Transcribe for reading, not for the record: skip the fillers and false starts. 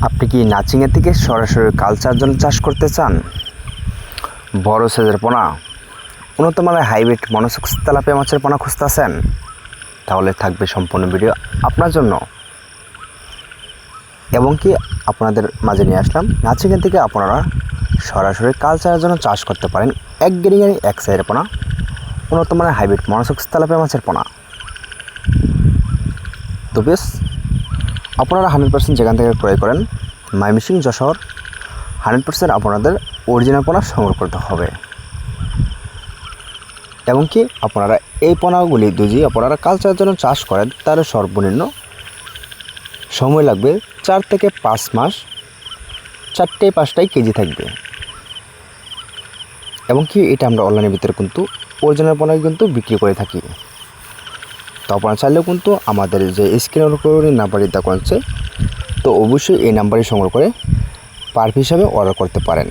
আপনি কি নাচিংয়ের থেকে সরাসরি কালচার জন্য চাষ করতে চান? বড় সাইজের পোনা, উন্নত মানের হাইব্রিড মনোসেক্স তেলাপিয়া মাছের পোনা খুঁজতেছেন? তাহলে থাকবে সম্পূর্ণ ভিডিও আপনার জন্য। এবং কি আপনাদের মাঝে নিয়ে আসলাম নাচিংয়ের থেকে আপনারা সরাসরি কালচারের জন্য চাষ করতে পারেন এক গেরিঙের এক সাইজের পোনা, উন্নত মানের হাইব্রিড মনোসেক্স তেলাপিয়া মাছের পোনা। তো বেশ, আপনারা 100% যেখান থেকে ক্রয় করেন ময়মনসিংহ যশোর 100% আপনাদের অরিজিনাল পোনা সংগ্রহ করতে হবে। এবং কি আপনারা এই পোনাগুলি যদি আপনারা কালচারের জন্য চাষ করেন তাহলে সর্বনিম্ন সময় লাগবে 4 থেকে 5 মাস, 4-5টাই কেজি থাকবে। এবং কি এটা আমরা অনলাইনের ভিতরে কিন্তু অরিজিনাল পোনা কিন্তু বিক্রি করে থাকি। তো আপনারা চাইলেও কিন্তু আমাদের যে স্ক্রিনের উপরে নাম্বারটি দেওয়া আছে, তো অবশ্যই এই নাম্বারটি সংগ্রহ করে পার হিসাবে অর্ডার করতে পারেন।